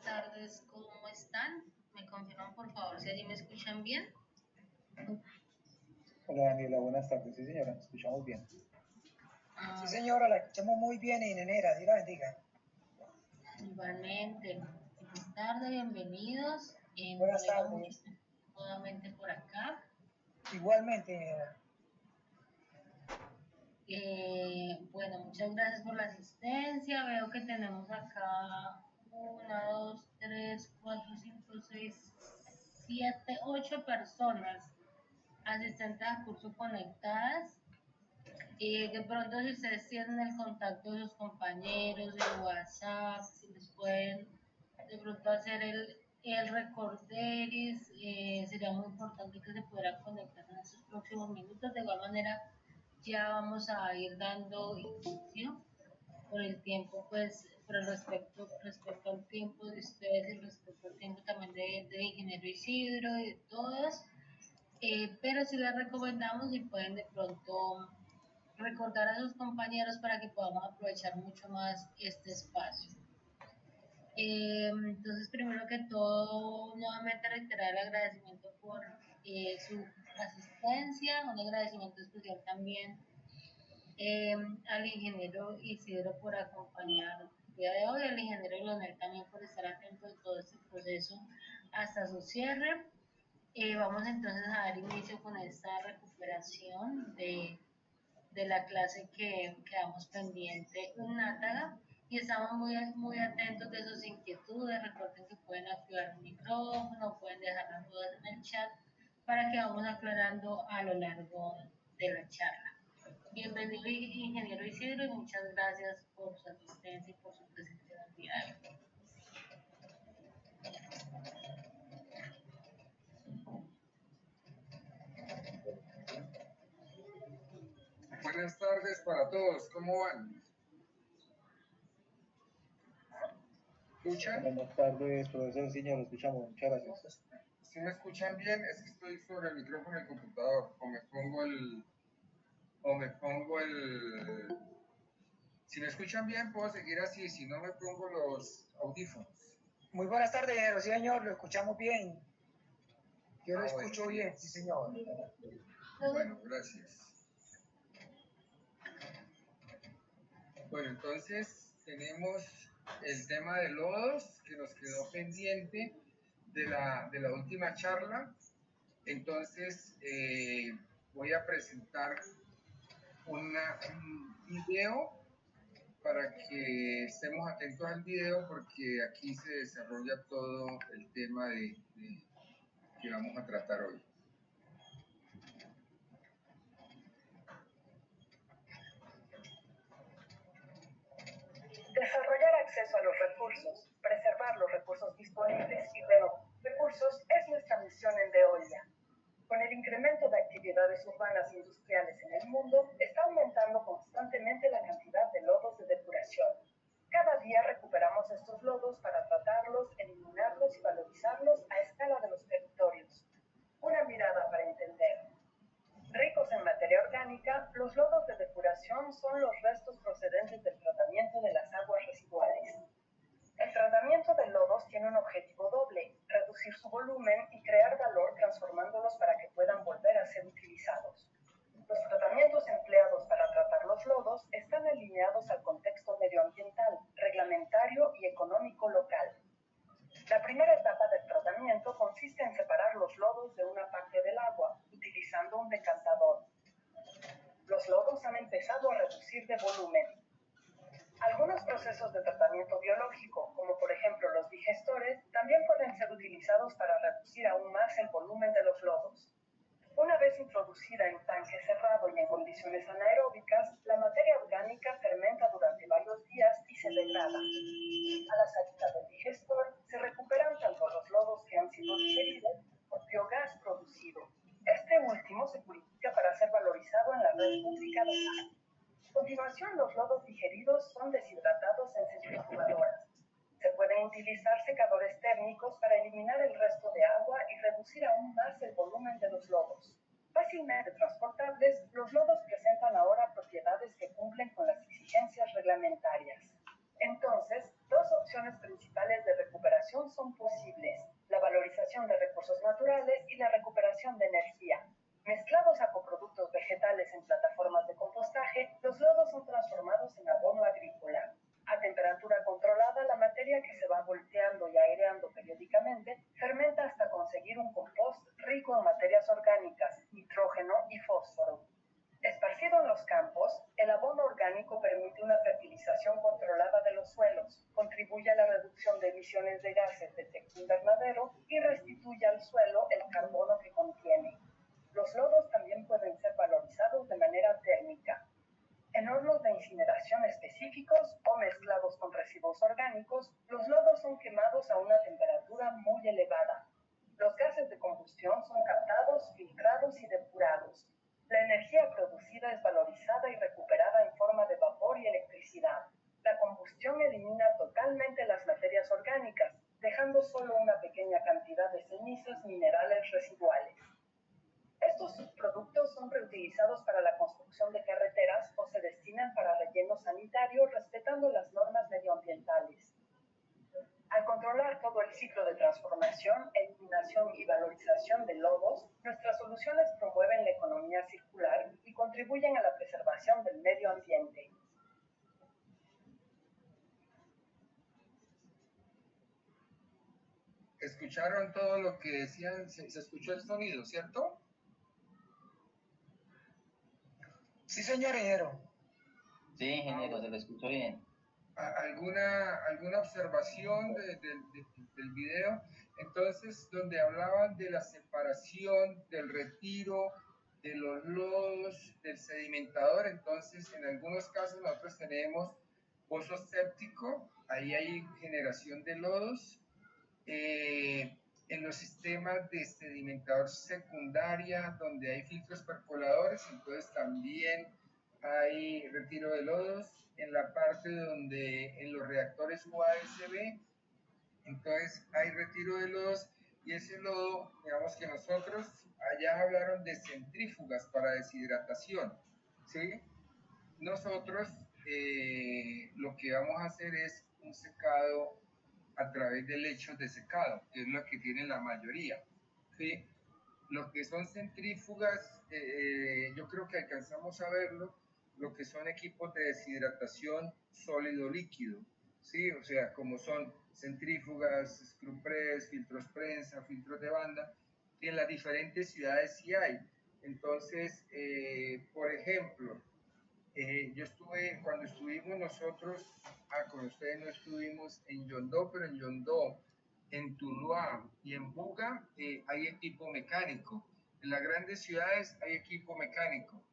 tardes, ¿cómo están? ¿Me confirman por favor si allí me escuchan bien? Hola Daniela, buenas tardes. Sí señora, escuchamos bien. Sí señora, la escuchamos muy bien y nenera, Dios la bendiga. Igualmente, buenas tardes, bienvenidos. Buenas tardes. Nuevamente por acá. Igualmente, nenera. Bueno, muchas gracias por la asistencia. Veo que tenemos acá 1, 2, 3, 4, 5, 6, 7, 8 personas asistentes al curso conectadas. De pronto, si ustedes tienen el contacto de sus compañeros de WhatsApp, si les pueden de pronto hacer el recorderis, sería muy importante que se puedan conectar en estos próximos minutos. De igual manera, ya vamos a ir dando inicio por el tiempo, pues, por el respecto al tiempo de ustedes y respecto al tiempo también de Ingeniero Isidro y de todos. Pero sí les recomendamos si pueden de pronto recordar a sus compañeros para que podamos aprovechar mucho más este espacio. Entonces, primero que todo, nuevamente reiterar el agradecimiento por su asistencia, un agradecimiento especial también al ingeniero Isidro por acompañar el día de hoy, al ingeniero Leonel también por estar atento de todo este proceso hasta su cierre. Vamos entonces a dar inicio con esta recuperación de la clase que quedamos pendiente en Nátaga y estamos muy atentos de sus inquietudes. Recuerden que pueden activar el micrófono, pueden dejar las dudas en el chat para que vamos aclarando a lo largo de la charla. Bienvenido, ingeniero Isidro, y muchas gracias por su asistencia y por su presencia en el día de hoy. Buenas tardes para todos, ¿cómo van? ¿Escuchan? Buenas tardes, profesor. Sí, señor, lo escuchamos. Muchas gracias. Si me escuchan bien, es que estoy sobre el micrófono del computador, Si me escuchan bien, puedo seguir así, si no me pongo los audífonos. Muy buenas tardes, ingeniero. Sí señor, lo escuchamos bien. Yo lo escucho bien, sí señor. Bueno, gracias. Bueno, entonces tenemos el tema de lodos que nos quedó pendiente de la última charla. Entonces voy a presentar un video para que estemos atentos al video porque aquí se desarrolla todo el tema que vamos a tratar hoy. Desarrollar acceso a los recursos, preservar los recursos disponibles y renovar recursos es nuestra misión en Veolia. Con el incremento de actividades urbanas e industriales en el mundo, está aumentando constantemente la cantidad de lodos de depuración. Cada día recuperamos estos lodos para tratarlos, eliminarlos y valorizarlos a escala de los territorios. Una mirada para entender. Ricos en materia orgánica, los lodos de depuración son los restos procedentes del tratamiento de las aguas residuales. El tratamiento de lodos tiene un objetivo doble: reducir su volumen y crear valor transformándolos para que puedan volver a ser utilizados. Los tratamientos empleados para tratar los lodos están alineados al contexto medioambiental, reglamentario y económico local. La primera etapa del tratamiento consiste en separar los lodos de una parte del agua, utilizando un decantador. Los lodos han empezado a reducir de volumen. Algunos procesos de tratamiento biológico, como por ejemplo los digestores, también pueden ser utilizados para reducir aún más el volumen de los lodos. Una vez introducida en tanque cerrado y en condiciones anaeróbicas, la materia orgánica fermenta durante varios días y se degrada. A la salida del digestor, se recuperan tanto los lodos que han sido digeridos como biogás producido. Este último se purifica para ser valorizado en la red pública de agua. A continuación, los lodos digeridos son deshidratados en centrifugadoras. Se pueden utilizar secadores térmicos para eliminar el resto de agua y reducir aún más el volumen de los lodos. Fácilmente transportables, los lodos presentan ahora propiedades que cumplen con las exigencias reglamentarias. Entonces, dos opciones principales de recuperación son posibles: la valorización de recursos naturales y la recuperación de energía. Mezclados a coproductos vegetales en plataformas de compostaje, los lodos son transformados en abono agrícola. A temperatura controlada, la materia, que se va volteando y aireando periódicamente, fermenta hasta conseguir un compost rico en materias orgánicas, nitrógeno y fósforo. Esparcido en los campos, el abono orgánico permite una fertilización controlada de los suelos, contribuye a la reducción de emisiones de gases de efecto invernadero y restituye al suelo el carbono que contiene. Los lodos también pueden ser valorizados de manera térmica. En hornos de incineración específicos o mezclados con residuos orgánicos, los lodos son quemados a una temperatura muy elevada. Los gases de combustión son captados, filtrados y depurados. La energía producida es valorizada y recuperada en forma de vapor y electricidad. La combustión elimina totalmente las materias orgánicas, dejando solo una pequeña cantidad de cenizas minerales residuales. Estos subproductos son reutilizados para la construcción de carreteras o se destinan para relleno sanitario, respetando las normas medioambientales. Al controlar todo el ciclo de transformación, eliminación y valorización de lodos, nuestras soluciones promueven la economía circular y contribuyen a la preservación del medio ambiente. ¿Escucharon todo lo que decían? ¿Se escuchó el sonido, cierto? Sí, señor ingeniero. Sí, ingeniero, se lo escuchó bien. ¿Alguna observación del video? Entonces, donde hablaban de la separación, del retiro, de los lodos, del sedimentador, entonces en algunos casos nosotros tenemos pozo séptico, ahí hay generación de lodos. En los sistemas de sedimentador secundaria, donde hay filtros percoladores, entonces también hay retiro de lodos. En la parte donde en los reactores UASB, entonces hay retiro de lodos, y ese lodo, digamos que nosotros, allá hablaron de centrífugas para deshidratación, ¿sí? Nosotros lo que vamos a hacer es un secado a través de lechos de secado, que es lo que tiene la mayoría, ¿sí? Lo que son centrífugas, yo creo que alcanzamos a verlo, lo que son equipos de deshidratación sólido-líquido, ¿sí? O sea, como son centrífugas, screw press, filtros prensa, filtros de banda, y en las diferentes ciudades sí hay. Entonces, por ejemplo, cuando estuvimos nosotros, con ustedes no estuvimos en Yondó, pero en Yondó, en Tuluá y en Buga hay equipo mecánico. En las grandes ciudades hay equipo mecánico.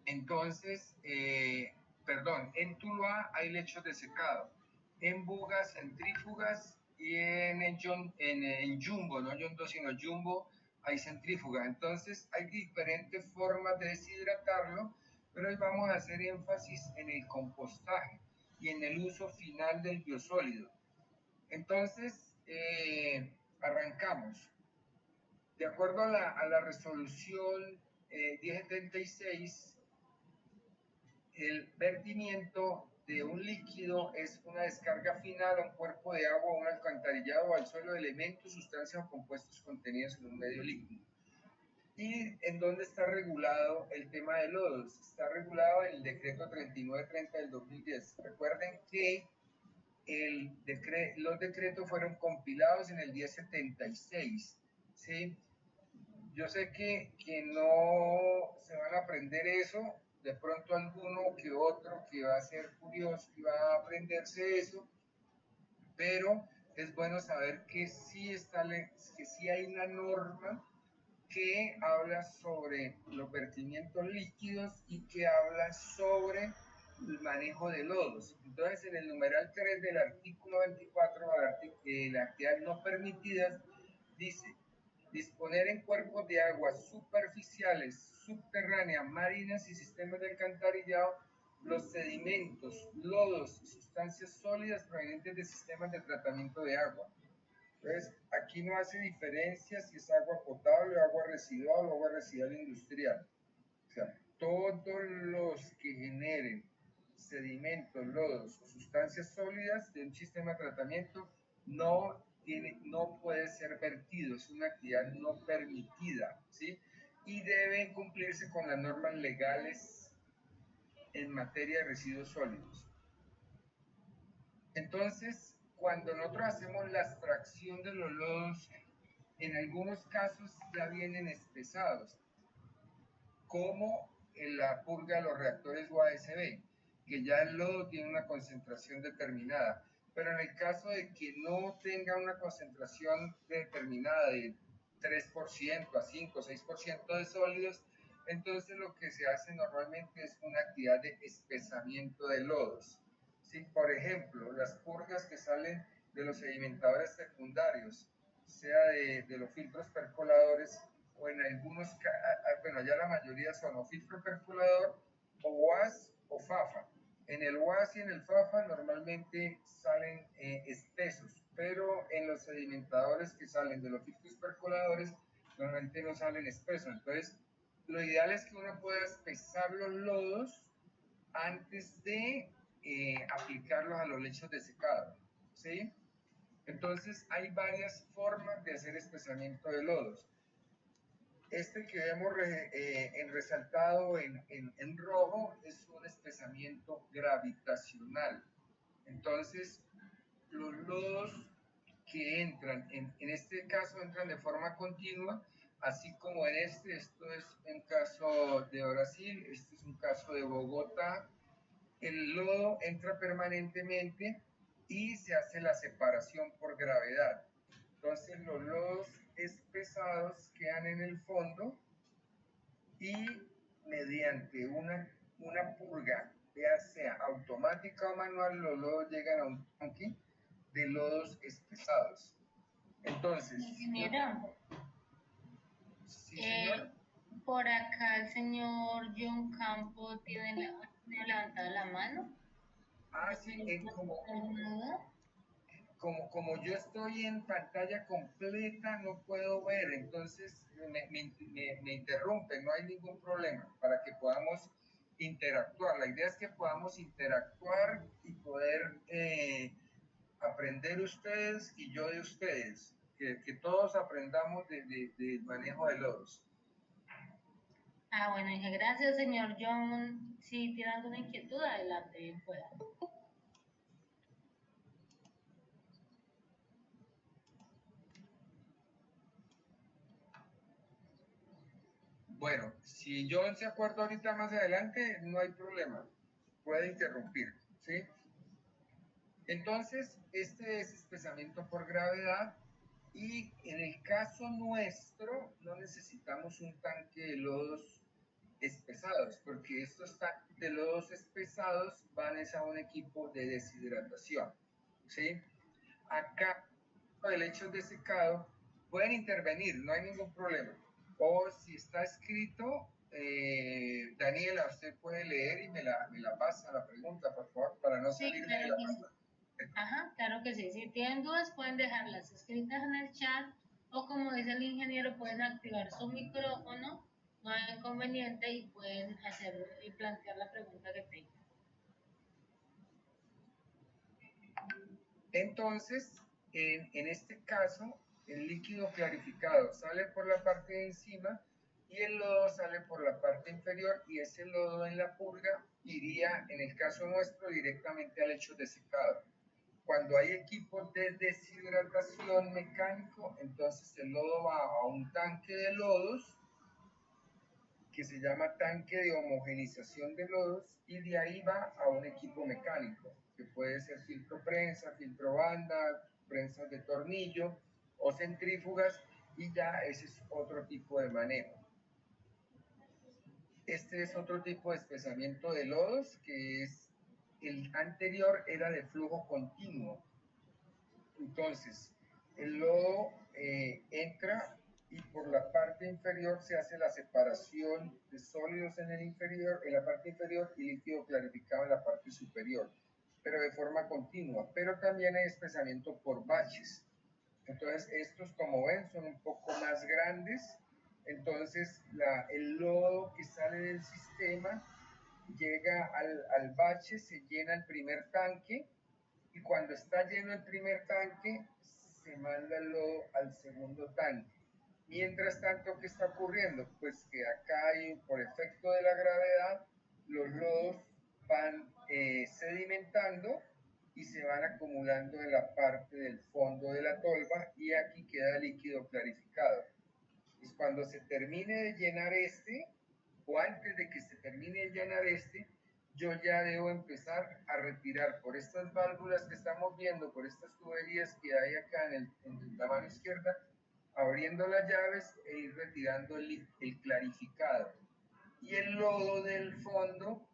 Entonces, en Tuluá hay lechos de secado, en Buga centrífugas, y en Jumbo, no Yondó sino Jumbo, hay centrífugas. Entonces hay diferentes formas de deshidratarlo, pero hoy vamos a hacer énfasis en el compostaje y en el uso final del biosólido. Entonces, arrancamos. De acuerdo a la resolución 1076, el vertimiento de un líquido es una descarga final a un cuerpo de agua o un alcantarillado o al suelo de elementos, sustancias o compuestos contenidos en un medio líquido. ¿Y en dónde está regulado el tema de lodos? Está regulado en el decreto 3930 del 2010. Recuerden que los decretos fueron compilados en el 1076, ¿sí? Yo sé que no se van a aprender eso, de pronto alguno que otro que va a ser curioso y va a aprenderse eso, pero es bueno saber que sí hay una norma que habla sobre los vertimientos líquidos y que habla sobre el manejo de lodos. Entonces, en el numeral 3 del artículo 24, las actividades no permitidas, dice: disponer en cuerpos de agua superficiales, subterráneas, marinas y sistemas de alcantarillado los sedimentos, lodos y sustancias sólidas provenientes de sistemas de tratamiento de agua. Entonces, aquí no hace diferencia si es agua potable, agua residual o agua residual industrial. O sea, todos los que generen sedimentos, lodos o sustancias sólidas de un sistema de tratamiento no no puede ser vertido, es una actividad no permitida, ¿sí? Y debe cumplirse con las normas legales en materia de residuos sólidos. Entonces, cuando nosotros hacemos la extracción de los lodos, en algunos casos ya vienen espesados, como en la purga de los reactores UASB, que ya el lodo tiene una concentración determinada. Pero en el caso de que no tenga una concentración determinada de 3% a 5 o 6% de sólidos, entonces lo que se hace normalmente es una actividad de espesamiento de lodos. ¿Sí? Por ejemplo, las purgas que salen de los sedimentadores secundarios, sea de los filtros percoladores, o en algunos, bueno, ya la mayoría son o filtro percolador, o WAS o FAFA. En el WAS y en el FAFA normalmente salen espesos, pero en los sedimentadores que salen de los filtros percoladores normalmente no salen espesos. Entonces, lo ideal es que uno pueda espesar los lodos antes de aplicarlos a los lechos de secado, ¿sí? Entonces, hay varias formas de hacer espesamiento de lodos. Este que vemos resaltado en rojo es un espesamiento gravitacional. Entonces, los lodos que entran, en este caso entran de forma continua, así como en esto es un caso de Brasil, este es un caso de Bogotá. El lodo entra permanentemente y se hace la separación por gravedad. Entonces los lodos espesados quedan en el fondo y mediante una purga, ya sea automática o manual, los lodos llegan a un tanque de lodos espesados. Entonces, Ingeniero, sí, señor. por acá el señor John Campo tiene levantada la mano. Ah, sí, como yo estoy en pantalla completa, no puedo ver, entonces me interrumpen, no hay ningún problema para que podamos interactuar. La idea es que podamos interactuar y poder aprender ustedes y yo de ustedes, que todos aprendamos del manejo de lodos. Ah, bueno, dije, gracias, señor John. Si tiene alguna inquietud, adelante, pueda. Bueno, si John se acuerda ahorita más adelante, no hay problema, puede interrumpir, ¿sí? Entonces, este es espesamiento por gravedad y en el caso nuestro no necesitamos un tanque de lodos espesados, porque estos tanques de lodos espesados van a un equipo de deshidratación, ¿sí? Acá, de lechos de secado, pueden intervenir, no hay ningún problema. O si está escrito, Daniela, usted puede leer y me la pasa la pregunta, por favor, para no salir de la pregunta. Ajá, claro que sí. Si tienen dudas, pueden dejarlas escritas en el chat o como dice el ingeniero, pueden activar su micrófono, no hay inconveniente y pueden hacer y plantear la pregunta que tengan. Entonces, en este caso, el líquido clarificado sale por la parte de encima y el lodo sale por la parte inferior y ese lodo en la purga iría, en el caso nuestro, directamente al lecho de secado. Cuando hay equipos de deshidratación mecánico, entonces el lodo va a un tanque de lodos que se llama tanque de homogenización de lodos y de ahí va a un equipo mecánico, que puede ser filtro prensa, filtro banda, prensas de tornillo o centrífugas y ya ese es otro tipo de manejo. Este es otro tipo de espesamiento de lodos que es el anterior era de flujo continuo. Entonces, el lodo entra y por la parte inferior se hace la separación de sólidos en la parte inferior y líquido clarificado en la parte superior, pero de forma continua. Pero también hay espesamiento por baches. Entonces, estos, como ven, son un poco más grandes. Entonces, el lodo que sale del sistema llega al bache, se llena el primer tanque y cuando está lleno el primer tanque se manda el lodo al segundo tanque. Mientras tanto, ¿qué está ocurriendo? Pues que acá hay, por efecto de la gravedad, los lodos van sedimentando y se van acumulando en la parte del fondo de la tolva y aquí queda líquido clarificado. Pues cuando se termine de llenar este, o antes de que se termine de llenar este, yo ya debo empezar a retirar por estas válvulas que estamos viendo, por estas tuberías que hay acá en la mano izquierda, abriendo las llaves e ir retirando el clarificado. Y el lodo del fondo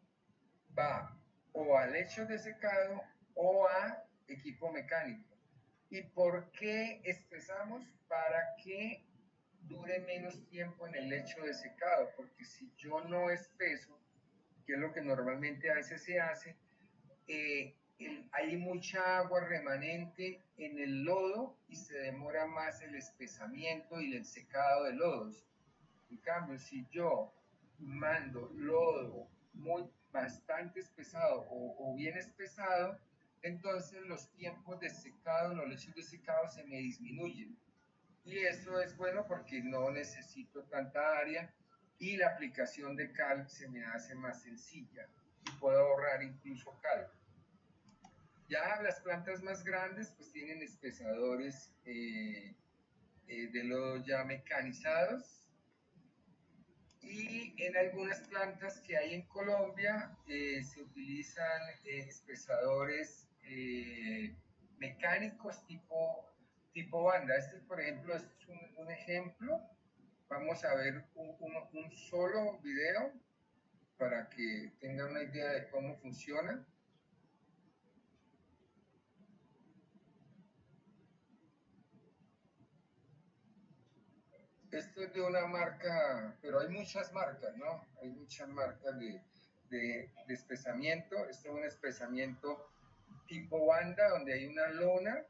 va o a lechos de secado o a equipo mecánico. ¿Y por qué espesamos? Para que dure menos tiempo en el lecho de secado, porque si yo no espeso, que es lo que normalmente a veces se hace, hay mucha agua remanente en el lodo y se demora más el espesamiento y el secado de lodos. En cambio, si yo mando lodo bastante espesado o bien espesado, entonces los tiempos de secado, los lechos de secado se me disminuyen. Y eso es bueno porque no necesito tanta área y la aplicación de cal se me hace más sencilla y puedo ahorrar incluso cal. Ya las plantas más grandes pues tienen espesadores de lodo ya mecanizados, y en algunas plantas que hay en Colombia se utilizan espesadores mecánicos tipo banda. Por ejemplo, este es un ejemplo. Vamos a ver un solo video para que tengan una idea de cómo funciona. Esto es de una marca, pero hay muchas marcas, ¿no? Hay muchas marcas de espesamiento. Esto es un espesamiento tipo banda, donde hay una lona.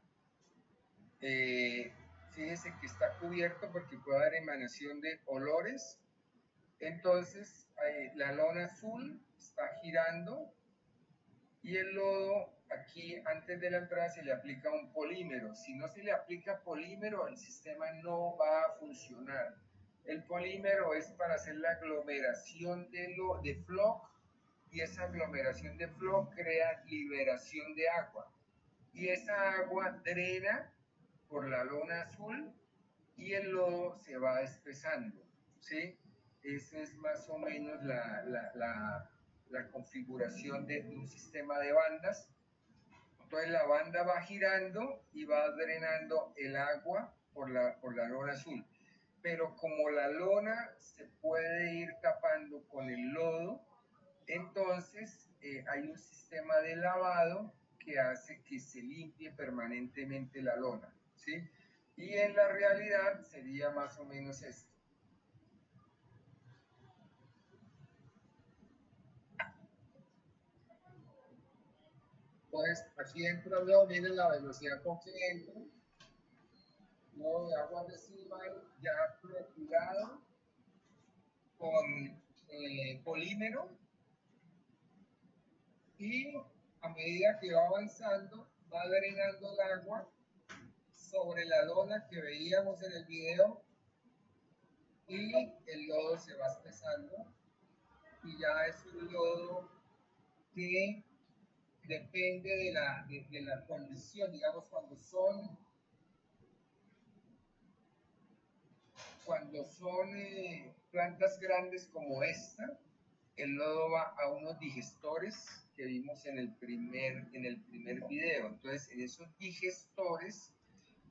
Fíjense que está cubierto porque puede haber emanación de olores. Entonces, la lona azul está girando y el lodo aquí antes de la entrada se le aplica un polímero. Si no se le aplica polímero, el sistema no va a funcionar. El polímero es para hacer la aglomeración de floc, y esa aglomeración de floc crea liberación de agua. Y esa agua drena por la lona azul y el lodo se va espesando, ¿sí? Esa es más o menos la configuración de un sistema de bandas. Entonces la banda va girando y va drenando el agua por la lona azul. Pero como la lona se puede ir tapando con el lodo, entonces hay un sistema de lavado que hace que se limpie permanentemente la lona, ¿sí? Y en la realidad sería más o menos esto. Pues aquí entro yo, miren la velocidad con que entro. Luego de agua residual ya floculado con polímero, y a medida que va avanzando va drenando el agua sobre la lona que veíamos en el video y el lodo se va espesando y ya es un lodo que depende de la condición, digamos, cuando son plantas grandes como esta, el lodo va a unos digestores que vimos en el primer video. Entonces, en esos digestores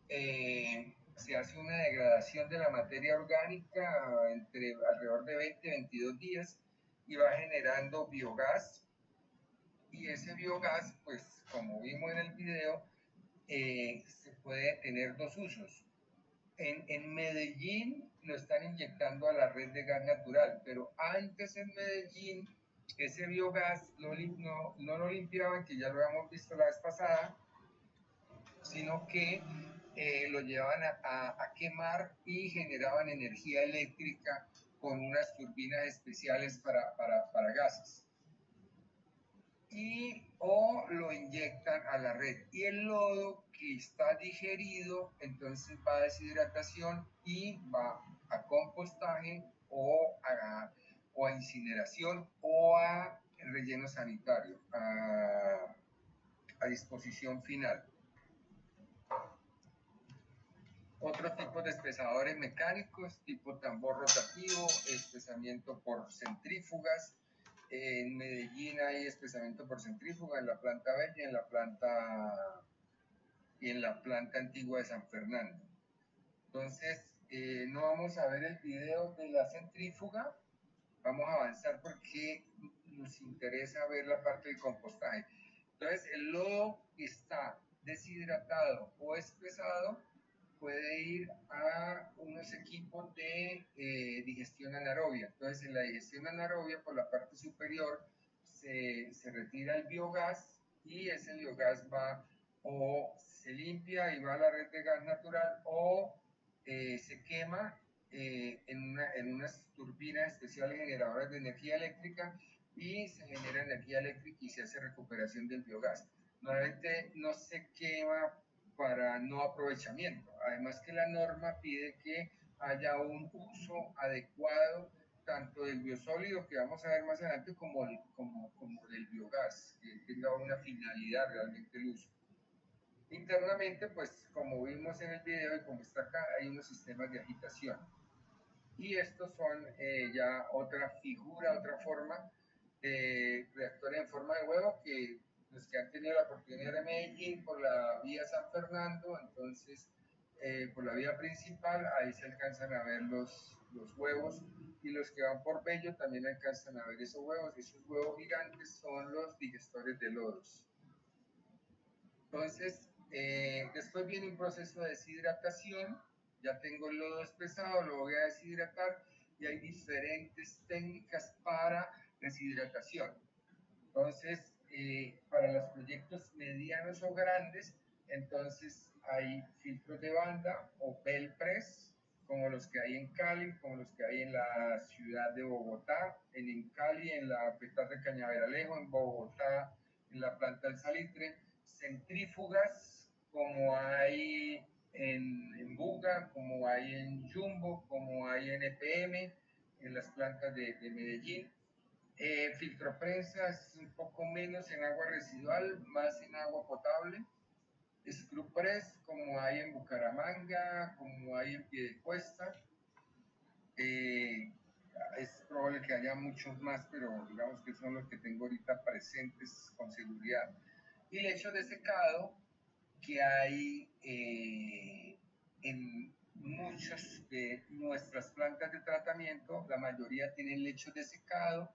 se hace una degradación de la materia orgánica entre alrededor de 20-22 días y va generando biogás. Y ese biogás, pues como vimos en el video, se puede tener dos usos. En Medellín lo están inyectando a la red de gas natural, pero antes en Medellín ese biogás no lo limpiaban, que ya lo habíamos visto la vez pasada, sino que lo llevaban a quemar y generaban energía eléctrica con unas turbinas especiales para gases. o lo inyectan a la red. Y el lodo que está digerido, entonces va a deshidratación y va a compostaje o a incineración o a relleno sanitario, a disposición final. Otros tipos de espesadores mecánicos, tipo tambor rotativo, espesamiento por centrífugas. En Medellín hay espesamiento por centrífuga en la planta Bella y en la planta antigua de San Fernando. Entonces, no vamos a ver el video de la centrífuga, vamos a avanzar porque nos interesa ver la parte del compostaje. Entonces, el lodo que está deshidratado o espesado puede ir a unos equipos de digestión anaerobia. Entonces, en la digestión anaerobia, por la parte superior, se retira el biogás y ese biogás va o se limpia y va a la red de gas natural o se quema en unas turbinas especiales generadoras de energía eléctrica y se genera energía eléctrica y se hace recuperación del biogás. Normalmente no se quema para no aprovechamiento. Además que la norma pide que haya un uso adecuado tanto del biosólido que vamos a ver más adelante como del biogás, que tenga una finalidad realmente el uso. Internamente, pues como vimos en el video y como está acá, hay unos sistemas de agitación. Y estos son ya otra figura, otra forma de reactores en forma de huevo que los que han tenido la oportunidad de Medellín por la vía San Fernando, entonces por la vía principal, ahí se alcanzan a ver los huevos, y los que van por Bello también alcanzan a ver esos huevos. Esos huevos gigantes son los digestores de lodos. Entonces, después viene un proceso de deshidratación. Ya tengo el lodo espesado, lo voy a deshidratar y hay diferentes técnicas para deshidratación. Entonces, para los proyectos medianos o grandes, entonces hay filtros de banda o bell press, como los que hay en Cali, como los que hay en la ciudad de Bogotá, en Cali, en la Petar de Cañaveralejo, en Bogotá, en la planta del Salitre, centrífugas, como hay en Buga, como hay en Jumbo, como hay en EPM, en las plantas de Medellín. Filtropresas un poco menos en agua residual, más en agua potable. Screw press, como hay en Bucaramanga, como hay en Piedecuesta. Es probable que haya muchos más, pero digamos que son los que tengo ahorita presentes con seguridad. Y lechos de secado, que hay en muchas de nuestras plantas de tratamiento, la mayoría tienen lechos de secado,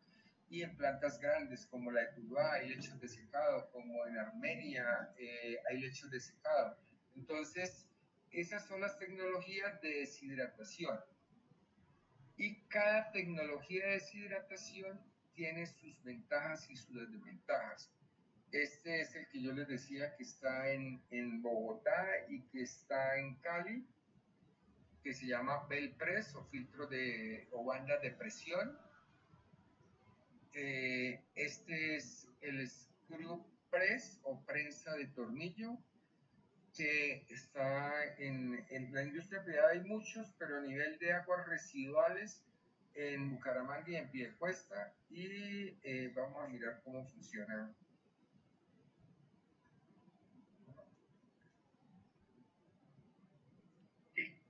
y en plantas grandes como la de Tuluá hay lechos de secado, como en Armenia hay lechos de secado. Entonces, esas son las tecnologías de deshidratación. Y cada tecnología de deshidratación tiene sus ventajas y sus desventajas. Este es el que yo les decía que está en Bogotá y que está en Cali, que se llama bell press o filtro o bandas de presión. Este es el screw press o prensa de tornillo, que está en la industria privada. Hay muchos, pero a nivel de aguas residuales en Bucaramanga y en Piedecuesta, y vamos a mirar cómo funciona.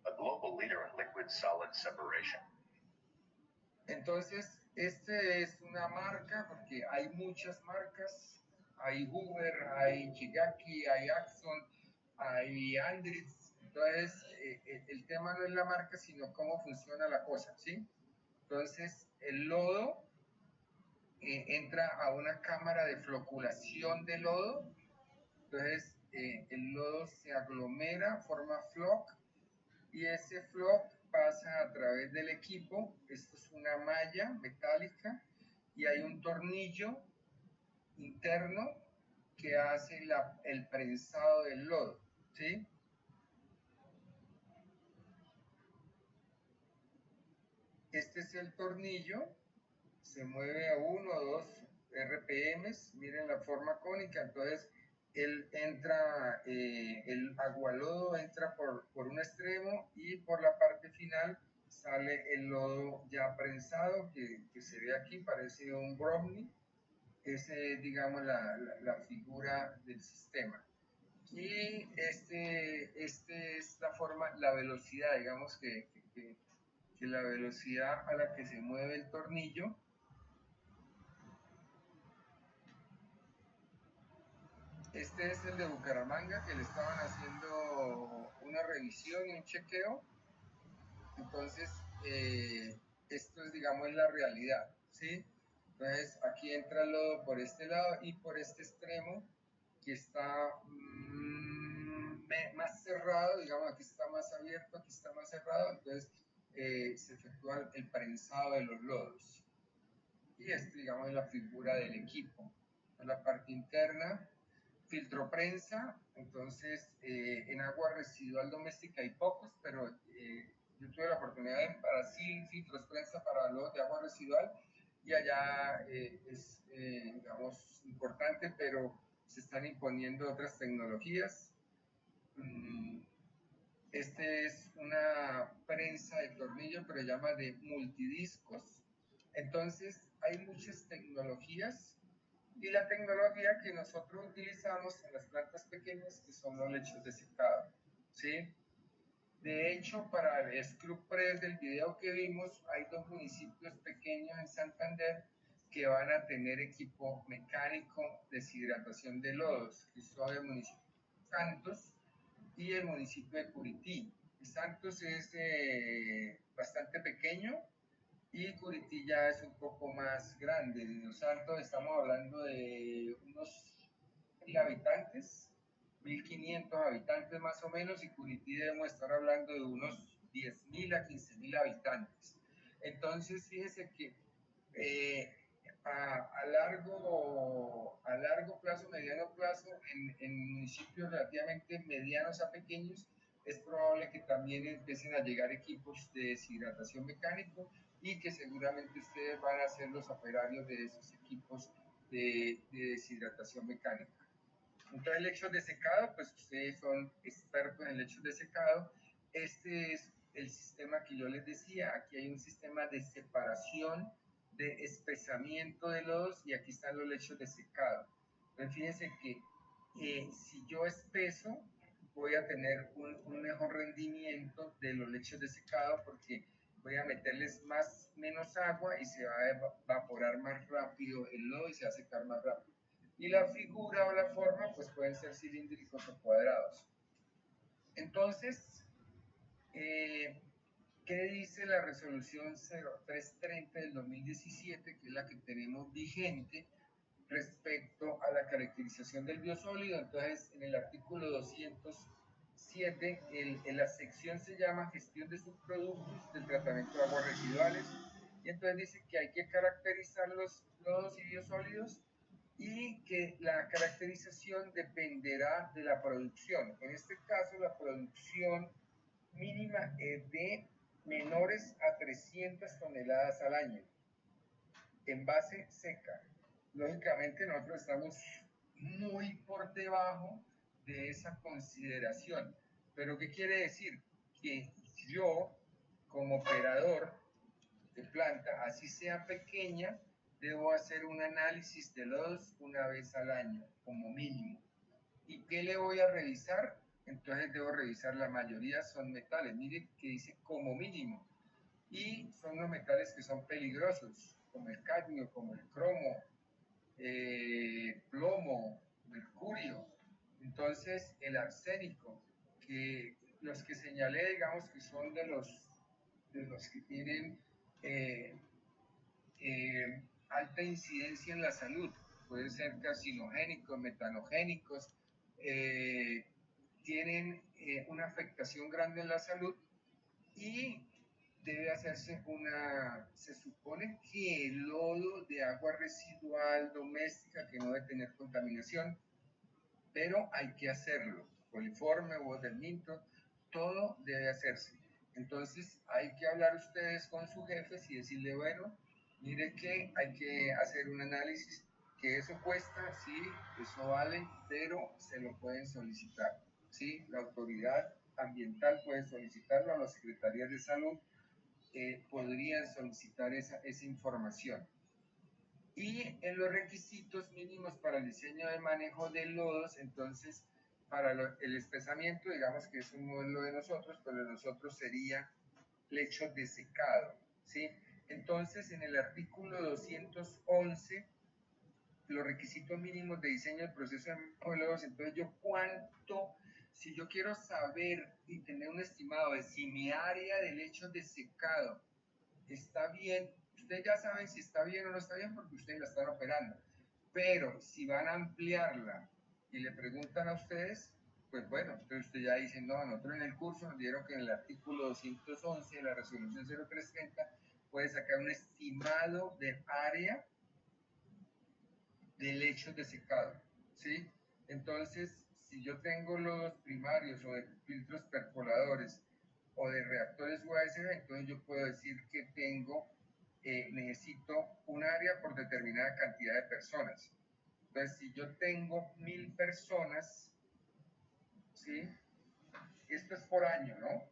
A global leader in liquid solid separation. Entonces, este es una marca, porque hay muchas marcas. Hay Hoover, hay Chigaki, hay Axon, hay Andritz. Entonces, el tema no es la marca, sino cómo funciona la cosa, ¿sí? Entonces, el lodo entra a una cámara de floculación de lodo. Entonces, el lodo se aglomera, forma floc, y ese floc pasa a través del equipo. Esto es una malla metálica y hay un tornillo interno que hace el prensado del lodo, ¿sí? Este es el tornillo, se mueve a 1 o 2 RPMs, miren la forma cónica, entonces él entra, el agualodo entra por un extremo y por la parte final sale el lodo ya prensado que se ve aquí, parece un brownie. Esa es, digamos, la figura del sistema. Y este es la forma, la velocidad, digamos que la velocidad a la que se mueve el tornillo. Este es el de Bucaramanga, que le estaban haciendo una revisión y un chequeo. Entonces, esto es, digamos, la realidad, ¿sí? Entonces, aquí entra el lodo por este lado y por este extremo, que está más cerrado, digamos, aquí está más abierto, aquí está más cerrado, entonces se efectúa el prensado de los lodos. Y esto, digamos, es la figura del equipo. En la parte interna, filtro prensa, entonces en agua residual doméstica hay pocos, pero yo tuve la oportunidad en Brasil, filtros prensa para lodos de agua residual, y allá es, digamos, importante, pero se están imponiendo otras tecnologías. Este es una prensa de tornillo, pero se llama de multidiscos. Entonces, hay muchas tecnologías, y la tecnología que nosotros utilizamos en las plantas pequeñas, que son los lechos de secado, ¿sí? De hecho, para el Scrub Press del video que vimos, hay 2 municipios pequeños en Santander que van a tener equipo mecánico de deshidratación de lodos, que son el municipio de Santos y el municipio de Curití. Santos es bastante pequeño y Curití ya es un poco más grande. En Los Santos estamos hablando de unos 1.000 habitantes, 1.500 habitantes más o menos, y Curití debemos estar hablando de unos 10.000 a 15.000 habitantes. Entonces, fíjese que a largo plazo, mediano plazo, en municipios relativamente medianos a pequeños, es probable que también empiecen a llegar equipos de deshidratación mecánico y que seguramente ustedes van a ser los operarios de esos equipos de deshidratación mecánica. Entonces, lechos de secado, pues ustedes son expertos en lechos de secado. Este es el sistema que yo les decía. Aquí hay un sistema de separación, de espesamiento de lodos, y aquí están los lechos de secado. Entonces, fíjense que si yo espeso, voy a tener un mejor rendimiento de los lechos de secado, porque voy a meterles menos agua y se va a evaporar más rápido el lodo y se va a secar más rápido. Y la figura o la forma, pues pueden ser cilíndricos o cuadrados. Entonces, ¿qué dice la resolución 0330 del 2017, que es la que tenemos vigente respecto a la caracterización del biosólido? Entonces, en el artículo 207, la sección se llama Gestión de subproductos del tratamiento de aguas residuales, y entonces dice que hay que caracterizar los lodos y biosólidos, y que la caracterización dependerá de la producción. En este caso, la producción mínima es de menores a 300 toneladas al año, en base seca. Lógicamente, nosotros estamos muy por debajo de esa consideración. ¿Pero qué quiere decir? Que yo, como operador de planta, así sea pequeña, debo hacer un análisis de lodos una vez al año, como mínimo. ¿Y qué le voy a revisar? Entonces debo revisar, la mayoría son metales. Miren que dice como mínimo. Y son los metales que son peligrosos, como el cadmio, como el cromo, plomo, mercurio. Entonces, el arsénico, que los que señalé, digamos que son de los que tienen alta incidencia en la salud, pueden ser carcinogénicos, metanogénicos, tienen una afectación grande en la salud, y debe hacerse se supone que el lodo de agua residual doméstica, que no debe tener contaminación, pero hay que hacerlo, coliforme, Waterminto, todo debe hacerse. Entonces hay que hablar ustedes con sus jefes y decirle, bueno, mire que hay que hacer un análisis que eso cuesta, sí, eso vale, pero se lo pueden solicitar, ¿sí? La autoridad ambiental puede solicitarlo, a las secretarías de salud podrían solicitar esa información. Y en los requisitos mínimos para el diseño de manejo de lodos, entonces, para el espesamiento, digamos que es un modelo de nosotros, pero de nosotros sería lechos de secado, ¿sí? Entonces, en el artículo 211, los requisitos mínimos de diseño del proceso de manejo de lodos, entonces yo cuánto, si yo quiero saber y tener un estimado de si mi área de lechos de secado está bien, ustedes ya saben si está bien o no está bien porque ustedes la están operando, pero si van a ampliarla y le preguntan a ustedes, pues bueno, entonces ustedes ya dicen, no, nosotros en el curso nos dieron que en el artículo 211 de la resolución 0330 puede sacar un estimado de área de lechos de secado, ¿sí? Entonces, si yo tengo los primarios o de filtros percoladores o de reactores UASB, entonces yo puedo decir que tengo, necesito un área por determinada cantidad de personas. Entonces, si yo tengo 1000 personas, ¿sí? Esto es por año, ¿no?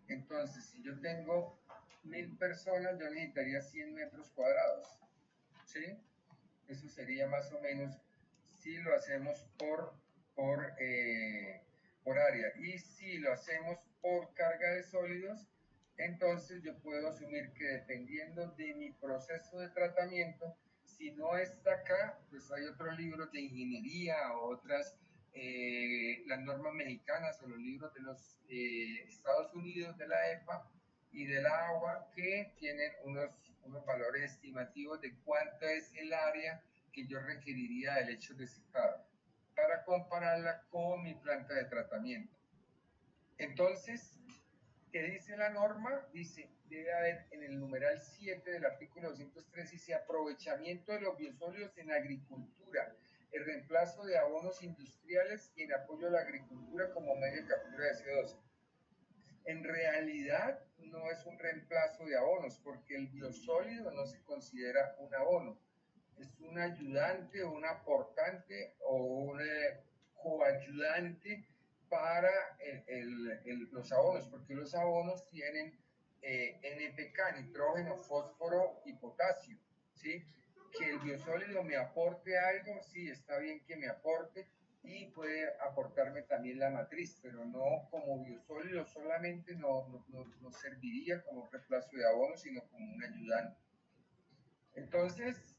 Entonces, si yo tengo 1000 personas, yo necesitaría 100 metros cuadrados, ¿sí? Eso sería más o menos si lo hacemos por área. Y si lo hacemos por carga de sólidos, entonces yo puedo asumir que dependiendo de mi proceso de tratamiento, si no está acá, pues hay otros libros de ingeniería o otras, las normas mexicanas o los libros de los Estados Unidos, de la EPA y de la agua, que tienen unos valores estimativos de cuánto es el área que yo requeriría de lechos de secado para compararla con mi planta de tratamiento. Entonces, ¿qué dice la norma? Dice, debe haber en el numeral 7 del artículo 203, dice aprovechamiento de los biosólidos en agricultura, el reemplazo de abonos industriales y en apoyo a la agricultura como medio de captura de CO2. En realidad no es un reemplazo de abonos porque el biosólido no se considera un abono, es un ayudante o un aportante o un coayudante para los abonos, porque los abonos tienen NPK, nitrógeno, fósforo y potasio, ¿sí? Que el biosólido me aporte algo, sí, está bien que me aporte, y puede aportarme también la matriz, pero no como biosólido solamente, no serviría como reemplazo de abono, sino como un ayudante. Entonces,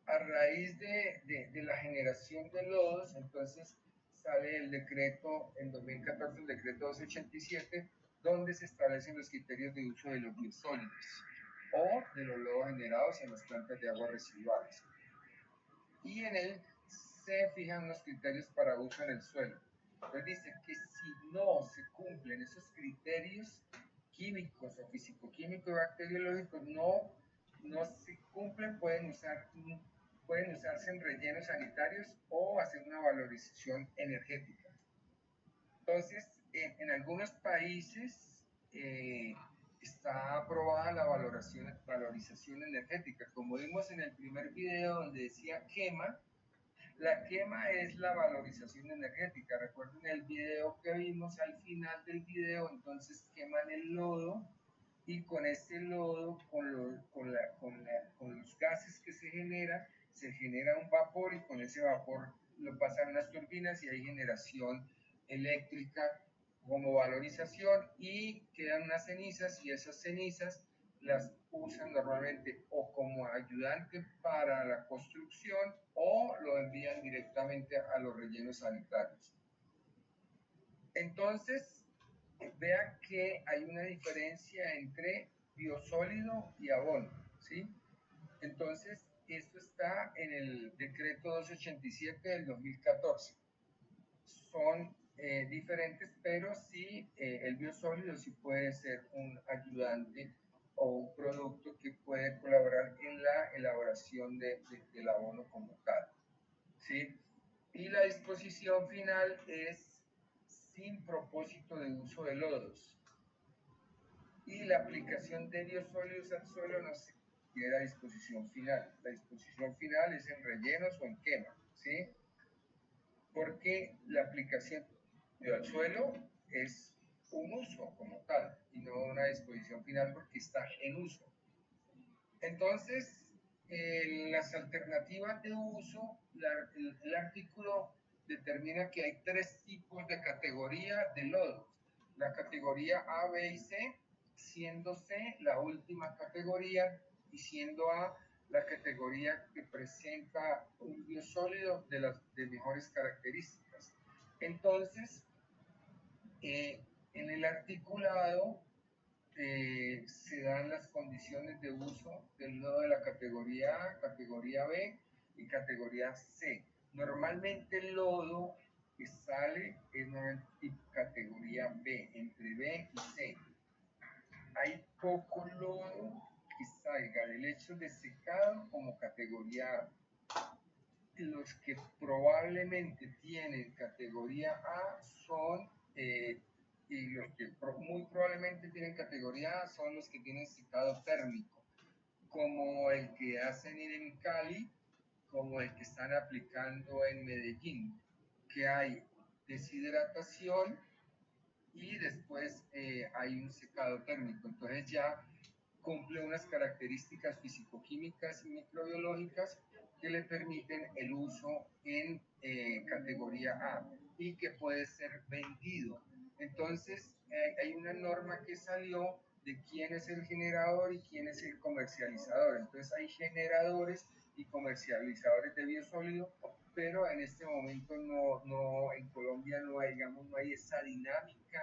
a raíz de la generación de lodos, entonces sale el decreto, en 2014, el decreto 287, donde se establecen los criterios de uso de los biosólidos o de los lodos generados en las plantas de aguas residuales. Y en él se fijan los criterios para uso en el suelo. Entonces dice que si no se cumplen esos criterios químicos o físico-químicos y bacteriológicos, no se cumplen, pueden usarse en rellenos sanitarios o hacer una valorización energética. Entonces, en algunos países está aprobada la valorización energética. Como vimos en el primer video donde decía quema, la quema es la valorización energética. Recuerden el video que vimos al final del video, entonces queman el lodo y con este lodo, con los gases que se genera un vapor y con ese vapor lo pasan a unas turbinas y hay generación eléctrica como valorización y quedan unas cenizas y esas cenizas las usan normalmente o como ayudante para la construcción o lo envían directamente a los rellenos sanitarios. Entonces, vean que hay una diferencia entre biosólido y abono, ¿sí? Entonces, esto está en el decreto 287 del 2014. Son diferentes, pero sí, el biosólido sí puede ser un ayudante o un producto que puede colaborar en la elaboración del abono como tal, ¿sí? Y la disposición final es sin propósito de uso de lodos. Y la aplicación de biosólidos al suelo no se tiene la disposición final. La disposición final es en rellenos o en quema, ¿sí? Porque la aplicación al suelo es un uso como tal y no una disposición final porque está en uso. Entonces, las alternativas de uso, el artículo determina que hay 3 tipos de categoría de lodos. La categoría A, B y C, siendo C la última categoría y siendo A la categoría que presenta un biosólido de mejores características. Entonces, en el articulado se dan las condiciones de uso del lodo de la categoría A, categoría B y categoría C. Normalmente el lodo que sale es tipo categoría B, entre B y C. Hay poco lodo que salga del hecho de secado como categoría A. Los que probablemente tienen categoría A son y los que muy probablemente tienen categoría A son los que tienen secado térmico, como el que hacen en Cali, como el que están aplicando en Medellín, que hay deshidratación y después hay un secado térmico. Entonces ya cumple unas características fisicoquímicas y microbiológicas que le permiten el uso en categoría A y que puede ser vendido. Entonces, hay una norma que salió de quién es el generador y quién es el comercializador. Entonces, hay generadores y comercializadores de biosólido, pero en este momento en Colombia no hay, digamos, no hay esa dinámica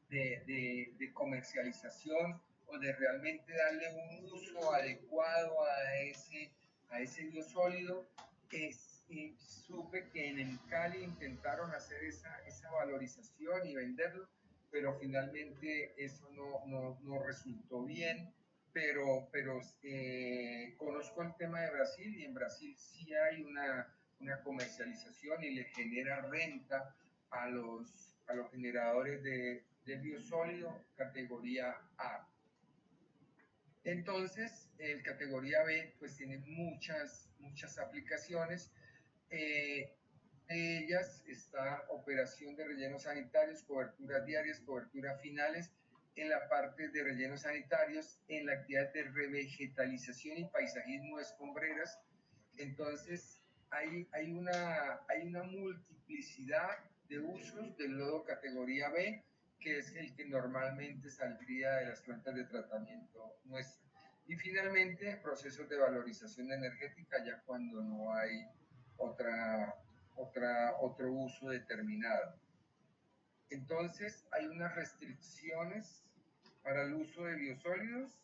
de comercialización o de realmente darle un uso adecuado a ese biosólido. Supe que en Cali intentaron hacer esa valorización y venderlo, pero finalmente eso no resultó bien. Pero conozco el tema de Brasil y en Brasil sí hay una comercialización y le genera renta a los generadores de biosólido categoría A. Entonces, el categoría B pues tiene muchas aplicaciones. De ellas está operación de rellenos sanitarios, coberturas diarias, coberturas finales, en la parte de rellenos sanitarios, en la actividad de revegetalización y paisajismo de escombreras. Entonces, hay una multiplicidad de usos del lodo categoría B, que es el que normalmente saldría de las plantas de tratamiento nuestras. Y finalmente, procesos de valorización energética, ya cuando no hay otro uso determinado. Entonces, hay unas restricciones para el uso de biosólidos.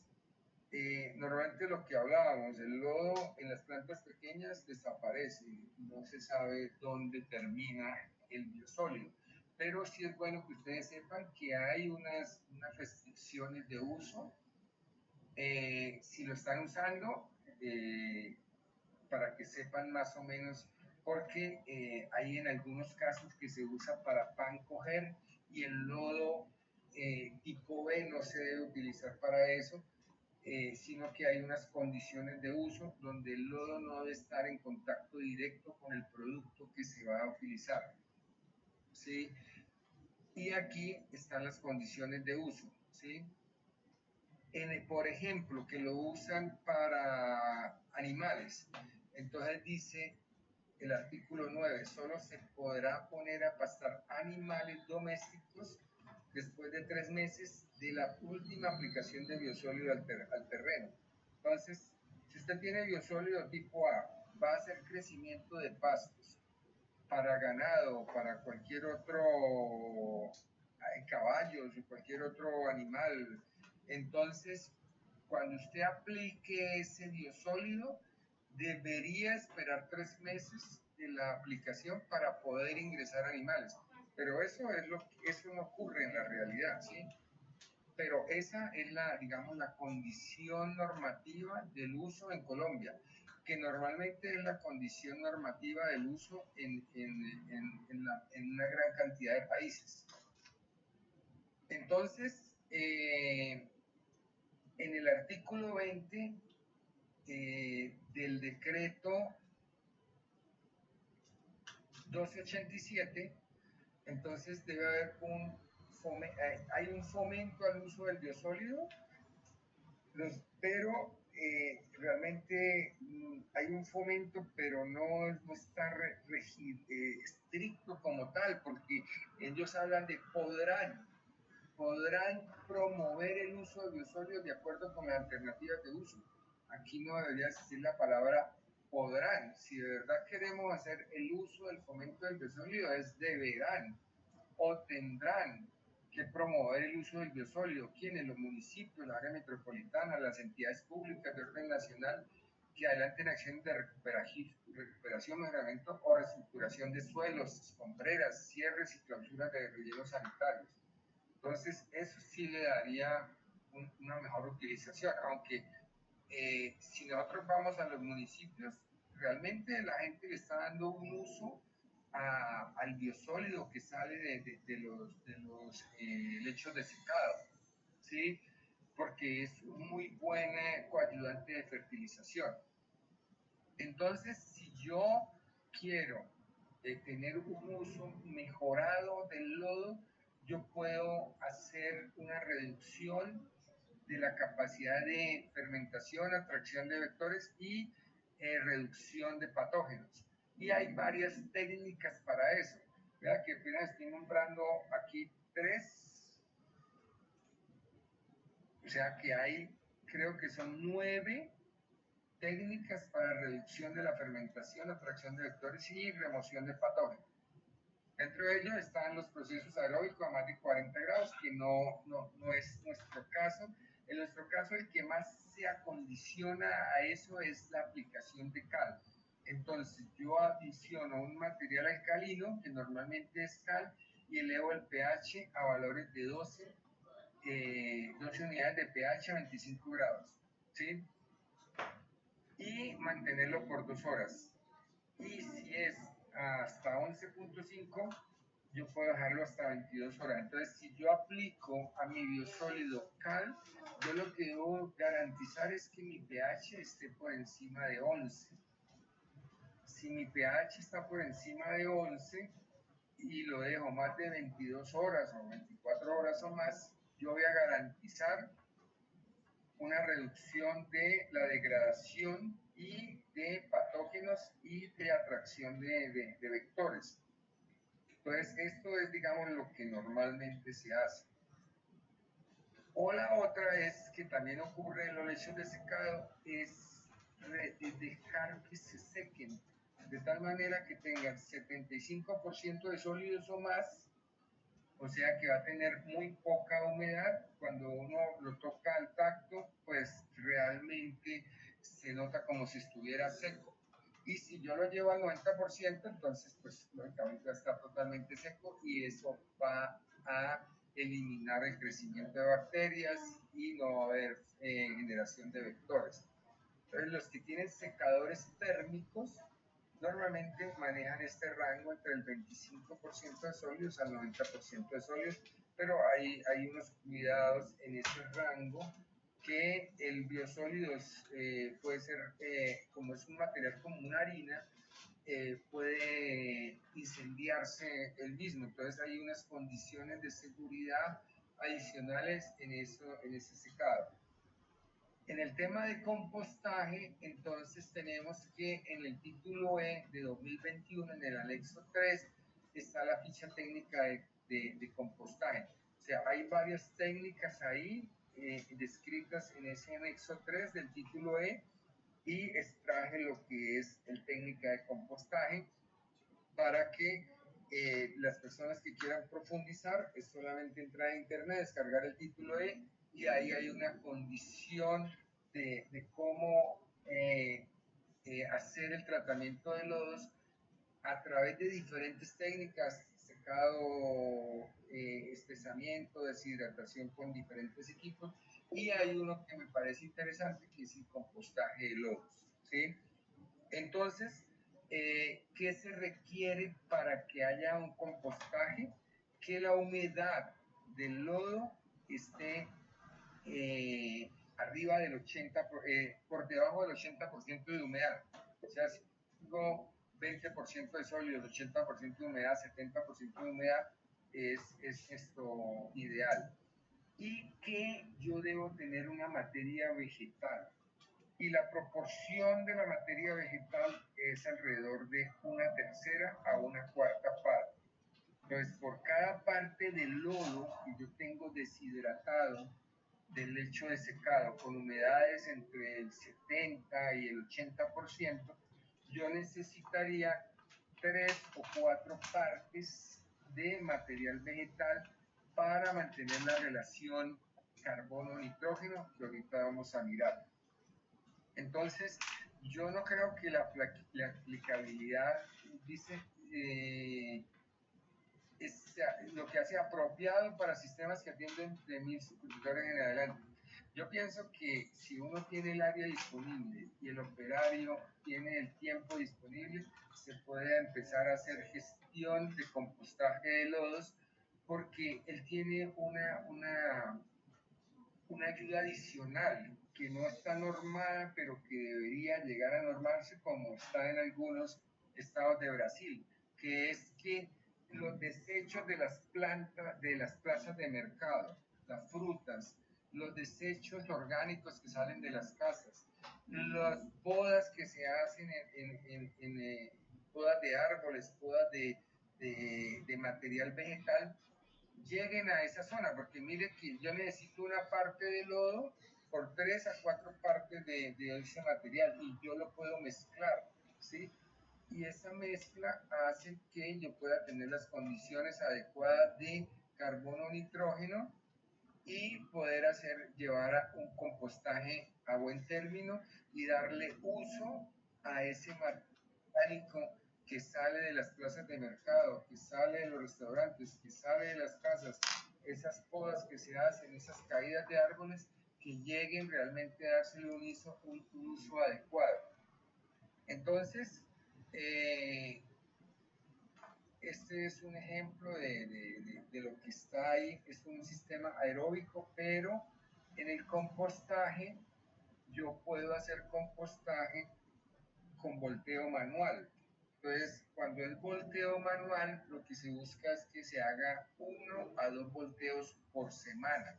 Normalmente lo que hablábamos, el lodo en las plantas pequeñas desaparece, no se sabe dónde termina el biosólido, pero sí es bueno que ustedes sepan que hay unas restricciones de uso, si lo están usando, para que sepan más o menos, porque hay en algunos casos que se usa para pan coger y el lodo tipo B no se debe utilizar para eso, sino que hay unas condiciones de uso donde el lodo no debe estar en contacto directo con el producto que se va a utilizar, ¿sí? Y aquí están las condiciones de uso, ¿sí? Por ejemplo, que lo usan para animales. Entonces dice el artículo 9, solo se podrá poner a pastar animales domésticos después de 3 meses de la última aplicación de biosólido al terreno. Entonces, si usted tiene biosólido tipo A, va a hacer crecimiento de pastos para ganado, para cualquier otro, caballos o cualquier otro animal. Entonces, cuando usted aplique ese biosólido, debería esperar 3 meses de la aplicación para poder ingresar animales. Pero eso no ocurre en la realidad, ¿sí? Pero esa es digamos, la condición normativa del uso en Colombia, que normalmente es la condición normativa del uso en una gran cantidad de países. Entonces, en el artículo 20 del decreto 1287, entonces debe haber hay un fomento al uso del biosólido, pero realmente hay un fomento, pero no está estricto como tal, porque ellos hablan de podrán promover el uso de biosólidos de acuerdo con las alternativas de uso. Aquí no debería existir la palabra podrán. Si de verdad queremos hacer el uso del fomento del biosólido, es deberán o tendrán que promover el uso del biosólido. ¿Quiénes? Los municipios, la área metropolitana, las entidades públicas de orden nacional que adelanten acciones de recuperación, mejoramiento o reestructuración de suelos, escombreras, cierres y clausuras de rellenos sanitarios. Entonces, eso sí le daría una mejor utilización, aunque si nosotros vamos a los municipios, realmente la gente le está dando un uso al biosólido que sale de los lechos de secado, ¿sí? Porque es un muy buen coayudante de fertilización. Entonces, si yo quiero tener un uso mejorado del lodo, yo puedo hacer una reducción de la capacidad de fermentación, atracción de vectores y reducción de patógenos. Y hay varias técnicas para eso. Vea que apenas estoy nombrando aquí 3, o sea que hay, creo que son 9 técnicas para reducción de la fermentación, atracción de vectores y remoción de patógenos. Dentro de ellos están los procesos aeróbicos a más de 40 grados, que no es nuestro caso. En nuestro caso, el que más se acondiciona a eso es la aplicación de cal. Entonces, yo adiciono un material alcalino, que normalmente es cal, y elevo el pH a valores de 12 unidades de pH a 25 grados, ¿sí? Y mantenerlo por 2 horas. Y si es hasta 11.5, yo puedo dejarlo hasta 22 horas. Entonces, si yo aplico a mi biosólido cal, yo lo que debo garantizar es que mi pH esté por encima de 11. Si mi pH está por encima de 11 y lo dejo más de 22 horas o 24 horas o más, yo voy a garantizar una reducción de la degradación y de patógenos y de atracción de vectores. Entonces, esto es, digamos, lo que normalmente se hace. O la otra es, que también ocurre en los lechos de secado, es dejar que se sequen, de tal manera que tengan 75% de sólidos o más, o sea que va a tener muy poca humedad. Cuando uno lo toca al tacto, pues realmente se nota como si estuviera seco. Y si yo lo llevo al 90%, entonces pues lógicamente va a estar totalmente seco y eso va a eliminar el crecimiento de bacterias y no va a haber generación de vectores. Entonces los que tienen secadores térmicos normalmente manejan este rango entre el 25% de sólidos al 90% de sólidos, pero hay unos cuidados en ese rango, que el biosólido puede ser, como es un material como una harina, puede incendiarse el mismo. Entonces hay unas condiciones de seguridad adicionales en ese secado. En el tema de compostaje, entonces tenemos que en el título E de 2021, en el anexo 3, está la ficha técnica de compostaje. O sea, hay varias técnicas ahí descritas en ese anexo 3 del título E, y extraje lo que es el técnica de compostaje para que las personas que quieran profundizar es solamente entrar a internet, descargar el título E, y ahí hay una condición de cómo hacer el tratamiento de lodos a través de diferentes técnicas: secado, espesamiento, deshidratación con diferentes equipos, y hay uno que me parece interesante, que es el compostaje de lodos, ¿sí? Entonces, ¿qué se requiere para que haya un compostaje? Que la humedad del lodo esté arriba del 80%, por debajo del 80% de humedad. O sea, si tengo 20% de sólido, 80% de humedad, 70% de humedad, es esto ideal. Y que yo debo tener una materia vegetal. Y la proporción de la materia vegetal es alrededor de 1/3 a 1/4 parte. Entonces, por cada parte del lodo que yo tengo deshidratado del lecho de secado con humedades entre el 70 y el 80%, yo necesitaría 3 o 4 partes de material vegetal para mantener la relación carbono-nitrógeno que ahorita vamos a mirar. Entonces, yo no creo que la aplicabilidad dice lo que hace apropiado para sistemas que atienden de 1000 suscriptores en adelante. Yo pienso que si uno tiene el área disponible y el operario tiene el tiempo disponible, se puede empezar a hacer gestión de compostaje de lodos, porque él tiene una ayuda adicional que no está normada, pero que debería llegar a normarse como está en algunos estados de Brasil, que es que los desechos de las plantas, de las plazas de mercado, las frutas, los desechos orgánicos que salen de las casas, las podas que se hacen en podas de árboles, podas de material vegetal, lleguen a esa zona, porque mire que yo necesito una parte de lodo por 3 a 4 partes de ese material y yo lo puedo mezclar, ¿sí? Y esa mezcla hace que yo pueda tener las condiciones adecuadas de carbono-nitrógeno y poder llevar a un compostaje a buen término y darle uso a ese material orgánico que sale de las plazas de mercado, que sale de los restaurantes, que sale de las casas, esas podas que se hacen, esas caídas de árboles, que lleguen realmente a darse un uso adecuado. Entonces, este es un ejemplo de lo que está ahí. Es un sistema aeróbico, pero en el compostaje yo puedo hacer compostaje con volteo manual. Entonces, cuando es volteo manual, lo que se busca es que se haga 1 a 2 volteos por semana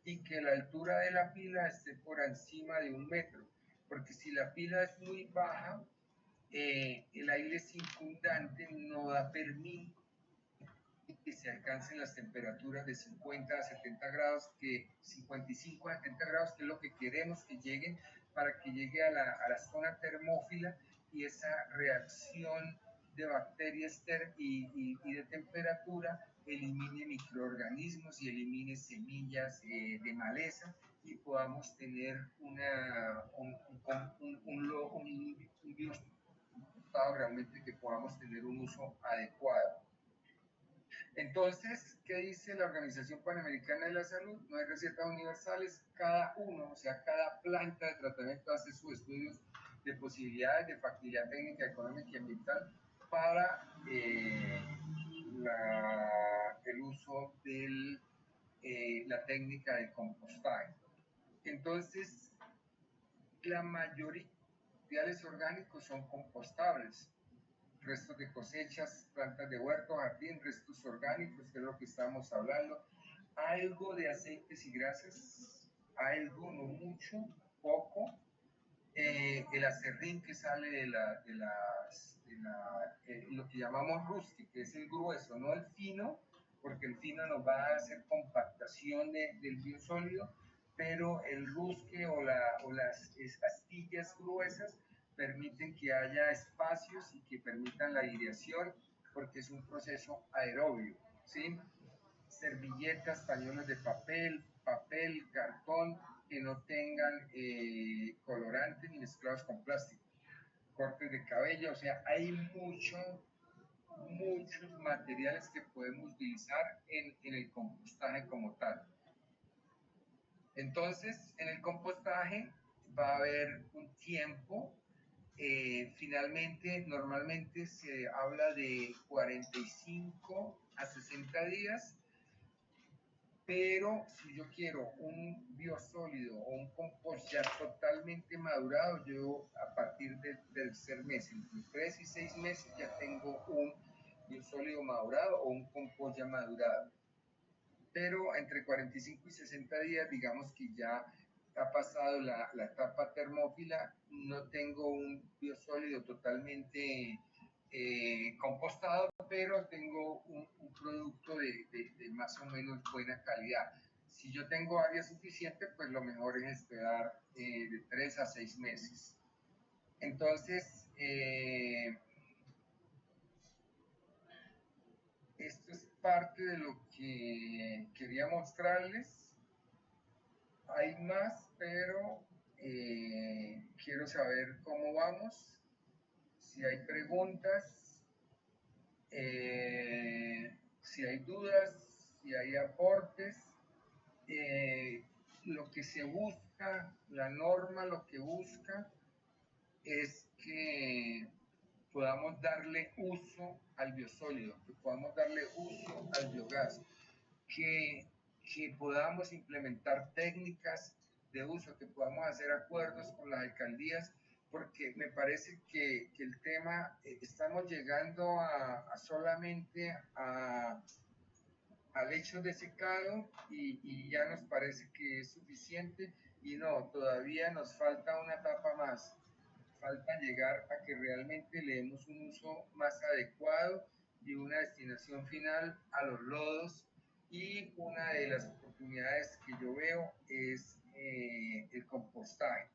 y que la altura de la pila esté por encima de 1 metro, porque si la pila es muy baja, el aire circundante no da permiso que se alcancen las temperaturas de 50 a 70 grados, 55 a 70 grados, que es lo que queremos que lleguen, para que llegue a la zona termófila y esa reacción de bacterias y de temperatura elimine microorganismos y elimine semillas de maleza y podamos tener un biostado realmente que podamos tener un uso adecuado. Entonces, ¿qué dice la Organización Panamericana de la Salud? No hay recetas universales, cada uno, o sea, cada planta de tratamiento hace sus estudios de posibilidades, de factibilidad técnica, económica y ambiental para el uso de la técnica de compostaje. Entonces, la mayoría de materiales orgánicos son compostables. Restos de cosechas, plantas de huerto, jardín, restos orgánicos, que es lo que estamos hablando, algo de aceites y grasas, algo, no mucho, poco, el acerrín que sale de lo que llamamos rustic, que es el grueso, no el fino, porque el fino nos va a hacer compactación del biosólido, pero el rusque o las astillas gruesas permiten que haya espacios y que permitan la aireación, porque es un proceso aerobio, ¿sí? Servilletas, pañuelos de papel, cartón, que no tengan colorantes ni mezclados con plástico, cortes de cabello, o sea, hay muchos materiales que podemos utilizar en el compostaje como tal. Entonces, en el compostaje va a haber un tiempo. Finalmente, normalmente se habla de 45 a 60 días Pero si yo quiero un biosólido o un compost ya totalmente madurado, yo a partir del tercer mes, entre 3 y 6 meses, ya tengo un biosólido madurado o un compost ya madurado. Pero entre 45 y 60 días, digamos que ya ha pasado la etapa termófila, no tengo un biosólido totalmente compostado, pero tengo un producto de más o menos buena calidad. Si yo tengo área suficiente, pues lo mejor es esperar de 3 a 6 meses. Entonces, esto es parte de lo que quería mostrarles. Hay más, pero quiero saber cómo vamos, si hay preguntas, si hay dudas, si hay aportes. Lo que se busca, la norma lo que busca es que podamos darle uso al biosólido, que podamos darle uso al biogás, que podamos implementar técnicas de uso, que podamos hacer acuerdos con las alcaldías, porque me parece que el tema, estamos llegando a solamente al hecho de secado y ya nos parece que es suficiente y no, todavía nos falta una etapa más. Falta llegar a que realmente le demos un uso más adecuado y una destinación final a los lodos. Y una de las oportunidades que yo veo es el compostaje.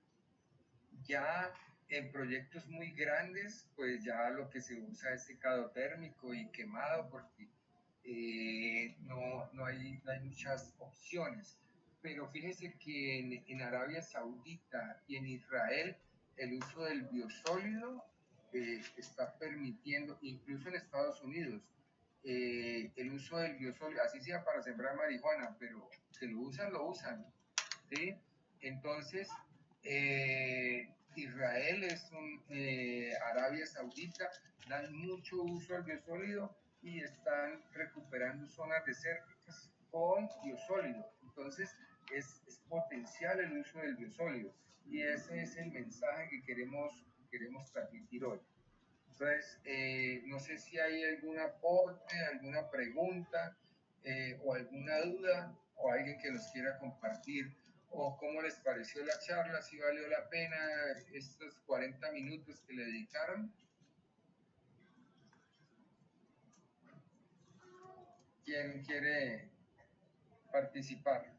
Ya en proyectos muy grandes, pues ya lo que se usa es secado térmico y quemado, porque no hay muchas opciones. Pero fíjese que en Arabia Saudita y en Israel el uso del biosólido está permitiendo, incluso en Estados Unidos, el uso del biosólido, así sea para sembrar marihuana, pero que lo usan, ¿sí? Entonces, Israel Arabia Saudita dan mucho uso al biosólido y están recuperando zonas desérticas con biosólido. Entonces, es potencial el uso del biosólido y ese es el mensaje que queremos transmitir hoy. Entonces, no sé si hay algún aporte, alguna pregunta o alguna duda o alguien que nos quiera compartir o cómo les pareció la charla, si valió la pena estos 40 minutos que le dedicaron. ¿Quién quiere participar?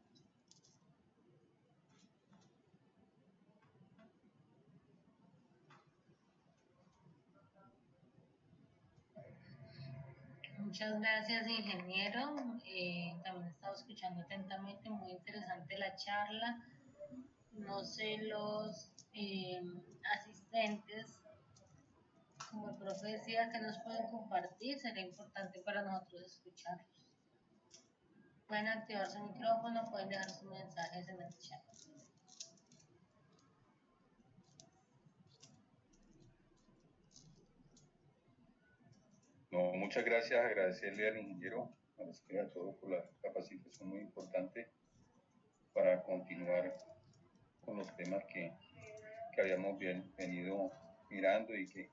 Muchas gracias, ingeniero. También he estado escuchando atentamente, muy interesante la charla. No sé, los asistentes, como el profe decía, que nos pueden compartir, sería importante para nosotros escucharlos. Pueden activar su micrófono, pueden dejar sus mensajes en el chat. No, muchas gracias, agradecerle al ingeniero, a todos por la capacitación muy importante para continuar con los temas que habíamos venido mirando y que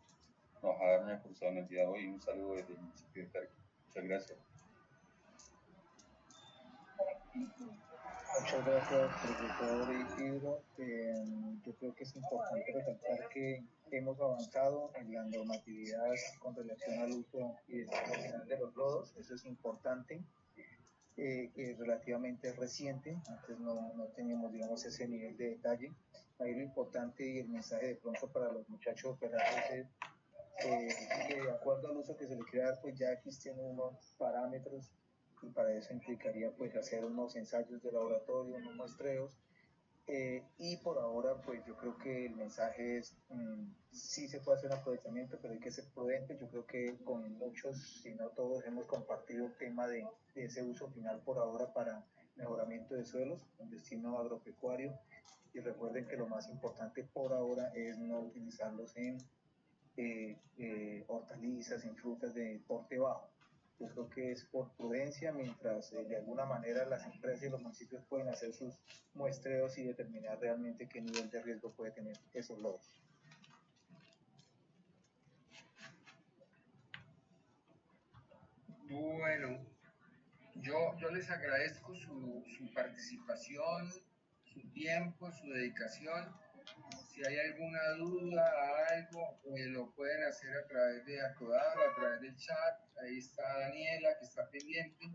nos ha reforzado en el día de hoy. Un saludo desde el municipio de Carqui. Muchas gracias. Muchas gracias, profesor Isidro. Yo creo que es importante resaltar que hemos avanzado en la normatividad con relación al uso y destinación de los lodos. Eso es importante. Relativamente reciente. Antes no teníamos, digamos, ese nivel de detalle. Ahí lo importante y el mensaje de pronto para los muchachos operadores es que de acuerdo al uso que se le quiera dar, pues ya existen unos parámetros y para eso implicaría pues hacer unos ensayos de laboratorio, unos muestreos, y por ahora pues yo creo que el mensaje es sí se puede hacer un aprovechamiento, pero hay que ser prudente. Yo creo que con muchos, si no todos, hemos compartido el tema de ese uso final por ahora para mejoramiento de suelos con destino agropecuario, y recuerden que lo más importante por ahora es no utilizarlos en hortalizas, en frutas de porte bajo. Yo creo que es por prudencia, mientras de alguna manera las empresas y los municipios pueden hacer sus muestreos y determinar realmente qué nivel de riesgo puede tener esos lodos. Bueno, yo les agradezco su participación, su tiempo, su dedicación. Si hay alguna duda, algo, lo pueden hacer a través de Acodal, a través del chat. Ahí está Daniela, que está pendiente.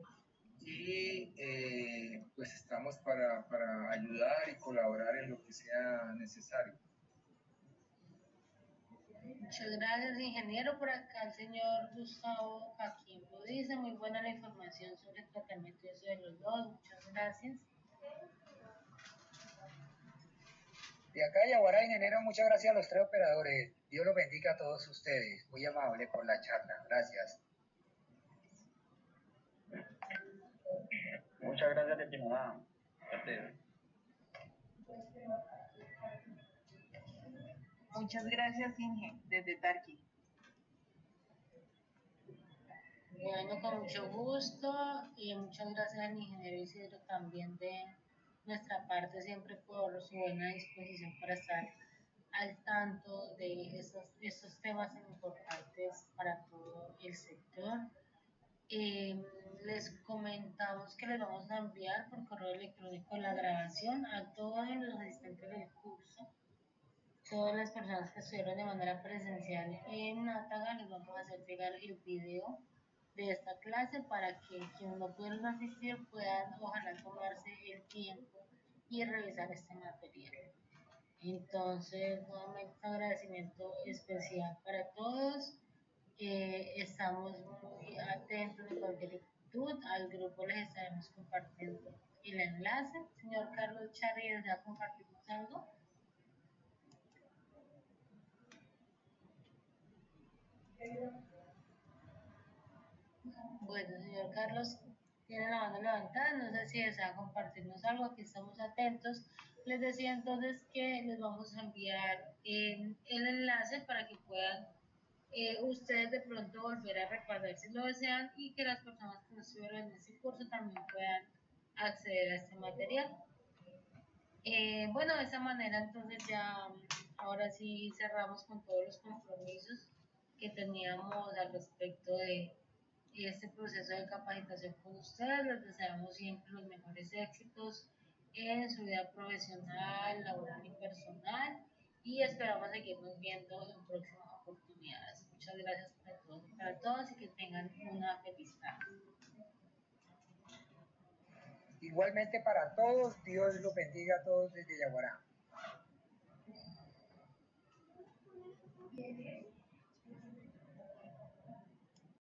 Y pues estamos para ayudar y colaborar en lo que sea necesario. Muchas gracias, ingeniero. Por acá el señor Gustavo Aquimbo dice, muy buena la información sobre el tratamiento de los lodos. Muchas gracias. De acá de Yaguará, ingeniero, muchas gracias a los 3 operadores. Dios los bendiga a todos ustedes. Muy amable por la charla. Gracias. Muchas gracias de Timomá. Muchas gracias, Inge, desde Tarqui. Bueno, con mucho gusto y muchas gracias al ingeniero Isidro también de nuestra parte siempre por su buena disposición para estar al tanto de estos temas importantes para todo el sector. Les comentamos que les vamos a enviar por correo electrónico la grabación a todos los asistentes del curso. Todas las personas que estuvieron de manera presencial en Nátaga les vamos a hacer llegar el video de esta clase para que quienes no pudieron asistir puedan ojalá tomarse el tiempo y revisar este material. Entonces, nuevamente un agradecimiento especial para todos. Estamos muy atentos de cualquier inquietud. Al grupo les estaremos compartiendo el enlace. Señor Carlos Charri, ¿desea compartirnos algo? Bueno, señor Carlos, tiene la mano levantada, no sé si desea compartirnos algo, aquí estamos atentos. Les decía entonces que les vamos a enviar el enlace para que puedan ustedes de pronto volver a repasar si lo desean y que las personas que no estuvieron en este curso también puedan acceder a este material. Bueno, de esa manera entonces ya ahora sí cerramos con todos los compromisos que teníamos al respecto de este proceso de capacitación con ustedes. Les deseamos siempre los mejores éxitos en su vida profesional, laboral y personal y esperamos seguirnos viendo en próximas oportunidades. Muchas gracias para todos y que tengan una feliz tarde. Igualmente para todos, Dios los bendiga a todos desde Yaguará.